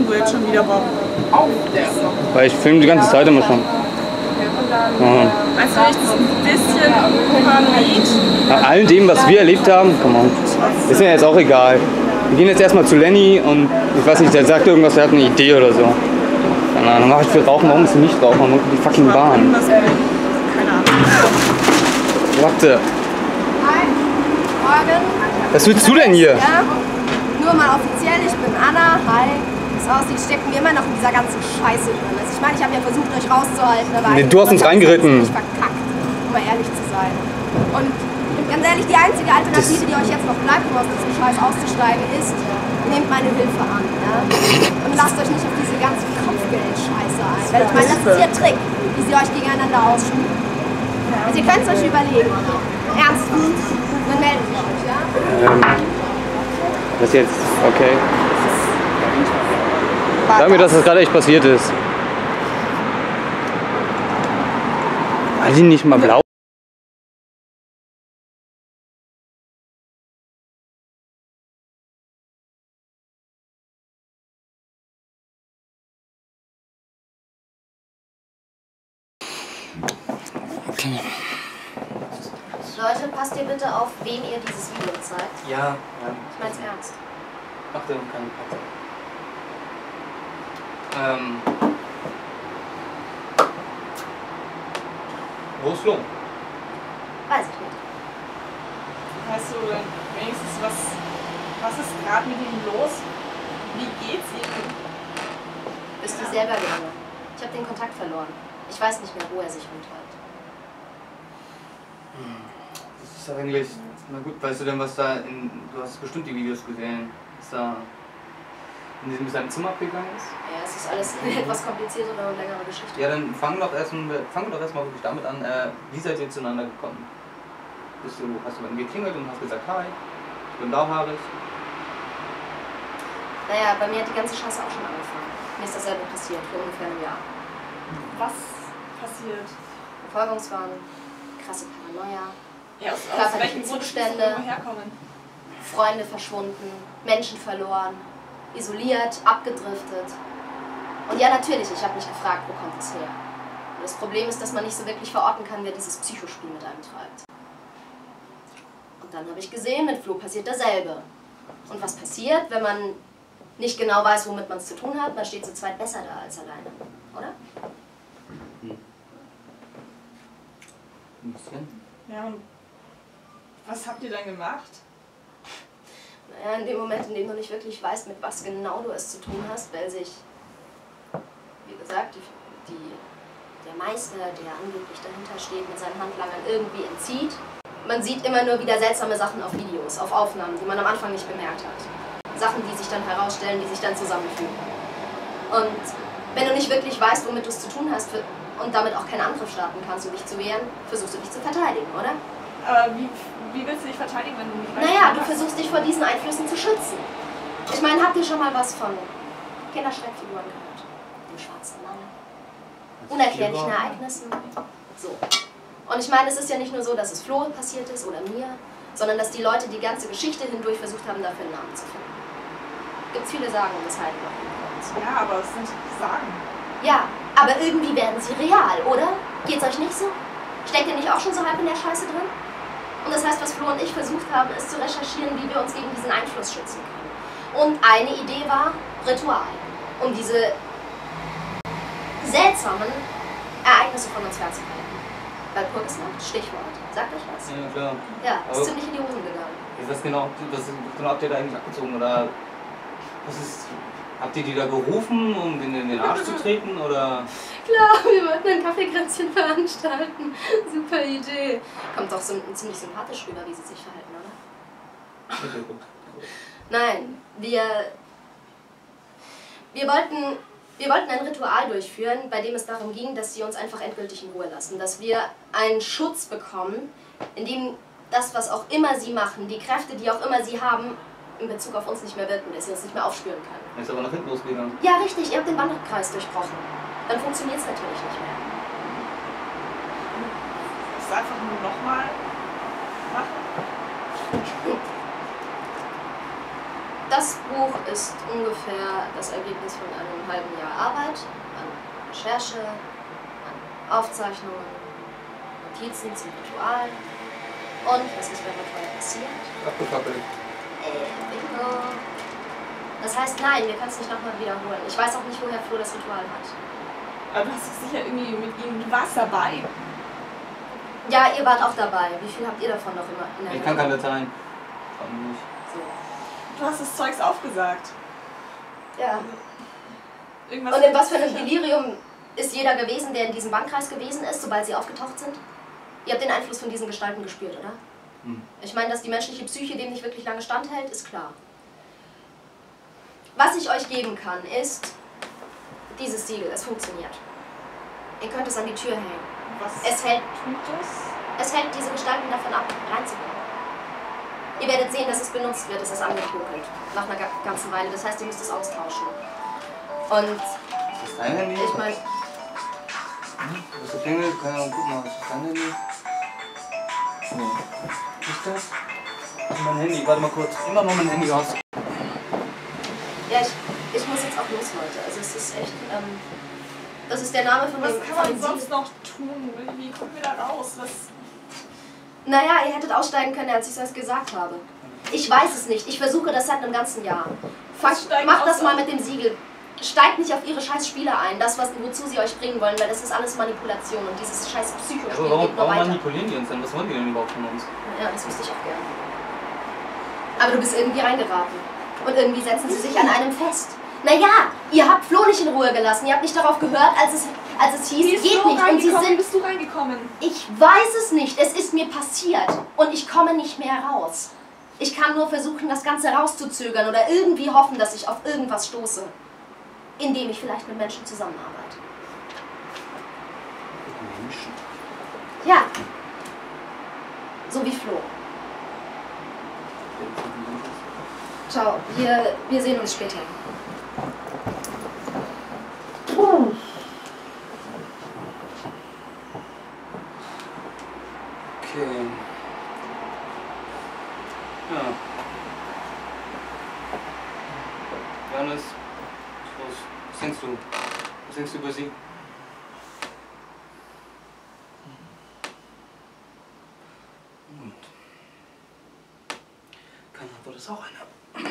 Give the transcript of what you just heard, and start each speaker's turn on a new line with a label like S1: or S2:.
S1: du jetzt schon wieder, Bob?
S2: Weil ich filme die ganze Zeit immer schon. Ja.
S1: Meinst du nicht, das ist ein bisschen paranoid?
S2: Nach all dem, was wir erlebt haben, come on. Ist mir jetzt auch egal. Wir gehen jetzt erstmal zu Lenny und ich weiß nicht, der sagt irgendwas, der hat eine Idee oder so. Keine Ahnung, ich will rauchen, warum ist sie nicht rauchen? Man die fucking Bahn.
S1: Keine Ahnung.
S2: Warte.
S3: Hi. Morgen.
S2: Was willst du denn hier?
S3: Ja, nur mal offiziell, ich bin Anna. Hi. Wie es aussieht, stecken wir immer noch in dieser ganzen Scheiße drin. Also ich meine, ich habe ja versucht, euch rauszuhalten, aber
S2: Nee, du hast uns reingeritten.
S3: Ich verkackt, um mal ehrlich zu sein. Und ganz ehrlich, die einzige Alternative, die euch jetzt noch bleibt, um aus diesem Scheiß auszusteigen, ist, nehmt meine Hilfe an. Ja? Und lasst euch nicht auf diese ganze Kopfgeld-Scheiße ein. Weil ich meine, das ist ihr Trick, wie sie euch gegeneinander ausspielen. Also ihr könnt es euch überlegen. Ernsthaft. Dann meldet euch, ja?
S2: Das jetzt, okay. Sag mir, dass das gerade echt passiert ist. War die nicht mal blau? Okay.
S3: Leute, passt ihr bitte auf, wen ihr dieses Video zeigt.
S2: Ja, ja.
S3: Ich mein's ernst.
S2: Ach, der kann Katze. Wo ist Flo?
S3: Weiß ich nicht.
S1: Weißt du denn wenigstens, was ist gerade mit ihm los? Wie geht's ihm?
S3: Bist du selber gegangen? Ich habe den Kontakt verloren. Ich weiß nicht mehr, wo er sich rumtreibt.
S2: Das ist doch eigentlich. Na gut, weißt du denn, was da in. Du hast bestimmt die Videos gesehen. Was da in seinem Zimmer abgegangen ist?
S3: Ja, es ist alles eine etwas kompliziertere und längere Geschichte.
S2: Ja, dann fangen wir doch erstmal wirklich damit an, wie seid ihr zueinander gekommen? Hast du bei mir geklingelt und hast gesagt, hi, ich bin blauhaarig?
S3: Naja, bei mir hat die ganze Scheiße auch schon angefangen. Mir ist dasselbe passiert, vor ungefähr einem Jahr.
S1: Was passiert?
S3: Verfolgungswahn, krasse Paranoia,
S1: Ja, aus
S3: körperliche
S1: welchen Grund
S3: Zustände,
S1: herkommen?
S3: Freunde verschwunden, Menschen verloren, isoliert, abgedriftet. Und ja, natürlich, ich habe mich gefragt, wo kommt es her? Und das Problem ist, dass man nicht so wirklich verorten kann, wer dieses Psychospiel mit einem treibt. Und dann habe ich gesehen, mit Flo passiert dasselbe. Und was passiert, wenn man nicht genau weiß, womit man es zu tun hat? Man steht zu zweit besser da als alleine, oder?
S2: Ein bisschen.
S1: Ja, und was habt ihr dann gemacht?
S3: Naja, in dem Moment, in dem du nicht wirklich weißt, mit was genau du es zu tun hast, weil sich, wie gesagt, der Meister, der angeblich dahinter steht, mit seinen Handlangern irgendwie entzieht. Man sieht immer nur wieder seltsame Sachen auf Videos, auf Aufnahmen, die man am Anfang nicht bemerkt hat. Sachen, die sich dann herausstellen, die sich dann zusammenfügen. Und wenn du nicht wirklich weißt, womit du es zu tun hast und damit auch keinen Angriff starten kannst, um dich zu wehren, versuchst du dich zu verteidigen, oder?
S1: Aber wie willst du dich verteidigen, wenn du nicht weißt?
S3: Naja, du versuchst dich vor diesen Einflüssen zu schützen. Ich meine, habt ihr schon mal was von Kinderschreckfiguren gehört? Dem schwarzen Mann? Unerklärlichen Ereignissen? So. Und ich meine, es ist ja nicht nur so, dass es Flo passiert ist oder mir, sondern dass die Leute die ganze Geschichte hindurch versucht haben, dafür einen Namen zu finden. Gibt viele Sagen, weshalb noch nicht.
S1: Ja, aber es sind Sagen.
S3: Ja, aber irgendwie werden sie real, oder? Geht's euch nicht so? Steckt ihr nicht auch schon so halb in der Scheiße drin? Und das heißt, was Flo und ich versucht haben, ist zu recherchieren, wie wir uns gegen diesen Einfluss schützen können. Und eine Idee war Ritual, um diese seltsamen Ereignisse von uns fernzuhalten. Walpurgisnacht, Stichwort. Sagt euch was?
S2: Ja, klar.
S3: Ja, ist
S2: Aber
S3: ziemlich in die Hosen gegangen.
S2: was genau habt ihr da eigentlich abgezogen? Oder habt ihr die da gerufen, um denen in den Arsch zu treten? Oder?
S3: Klar, wir wollten ein Kaffeekränzchen veranstalten. Super Idee. Kommt doch so ziemlich sympathisch rüber, wie sie sich verhalten, oder?
S2: Okay, gut.
S3: Nein, wir wollten ein Ritual durchführen, bei dem es darum ging, dass sie uns einfach endgültig in Ruhe lassen. Dass wir einen Schutz bekommen, in dem das, was auch immer sie machen, die Kräfte, die auch immer sie haben, in Bezug auf uns nicht mehr wirken, dass sie uns nicht mehr aufspüren können.
S2: Ist aber nach hinten losgegangen.
S3: Ja, richtig, ihr habt den Bandkreis durchbrochen. Dann funktioniert es natürlich nicht mehr.
S1: Das einfach nur nochmal machen?
S3: Das Buch ist ungefähr das Ergebnis von einem halben Jahr Arbeit, an Recherche, an Aufzeichnungen, Notizen zum Ritual. Und was ist beim Ritual passiert?
S2: Abgefackelt.
S3: Bingo. Das heißt, nein, wir können es nicht nochmal wiederholen. Ich weiß auch nicht, woher Flo das Ritual hat.
S1: Aber du hast doch sicher irgendwie mit ihm, du warst dabei.
S3: Ja, ihr wart auch dabei. Wie viel habt ihr davon noch immer in der
S2: Ich kann kein Latein.
S3: So.
S1: Du hast das Zeugs aufgesagt.
S3: Ja.
S1: Irgendwas
S3: Und in was für einem Delirium ist jeder gewesen, der in diesem Bankkreis gewesen ist, sobald sie aufgetaucht sind? Ihr habt den Einfluss von diesen Gestalten gespürt, oder? Ich meine, dass die menschliche Psyche dem nicht wirklich lange standhält, ist klar. Was ich euch geben kann, ist dieses Siegel. Es funktioniert. Ihr könnt es an die Tür hängen.
S1: Was
S3: Es hält
S1: tut das?
S3: Es hält diese Gestalten davon ab, reinzukommen. Ihr werdet sehen, dass es benutzt wird, es ist angekokelt. Nach einer ganzen Weile. Das heißt, ihr müsst es austauschen. Und
S2: Ist das dein Handy?
S3: ich meine,
S2: Was ist klingelt? Keine Ahnung, guck mal, ist das dein Handy? Nee. Ist das? Das ist mein Handy, warte mal kurz. Immer mal mein Handy aus.
S3: ja, ich muss jetzt auch los, Leute. Also es ist echt, das ist der Name von
S1: Was
S3: dem
S1: kann man
S3: Siegel.
S1: sonst noch tun? Wie kommen wir da raus? Was?
S3: Naja, ihr hättet aussteigen können, als ich es gesagt habe. Ich weiß es nicht. Ich versuche das seit einem ganzen Jahr. Macht das mal mit dem Siegel. Steigt nicht auf ihre scheiß Spiele ein. Das, wozu sie euch bringen wollen, weil das ist alles Manipulation und dieses scheiß Psychospiel
S2: Aber
S3: geht nur
S2: warum
S3: weiter.
S2: manipulieren die uns denn? Was wollen die denn überhaupt von uns?
S3: Ja, das wüsste ich auch gerne. Aber du bist irgendwie reingeraten. Und irgendwie setzen sie sich an einem fest. Naja, ihr habt Flo nicht in Ruhe gelassen. Ihr habt nicht darauf gehört, als es hieß,
S1: Wie ist
S3: geht
S1: Flo
S3: nicht. Und sie
S1: reingekommen? Wie
S3: sind.
S1: bist du reingekommen?
S3: Ich weiß es nicht. Es ist mir passiert. Und ich komme nicht mehr raus. Ich kann nur versuchen, das Ganze rauszuzögern oder irgendwie hoffen, dass ich auf irgendwas stoße. Indem ich vielleicht mit Menschen zusammenarbeite.
S2: Menschen.
S3: Ja. So wie Flo. Ciao. Wir sehen uns später.
S2: Okay. Ja. Johannes, was denkst du? Was denkst du über sie? Gut. Keine Antwort ist auch eine.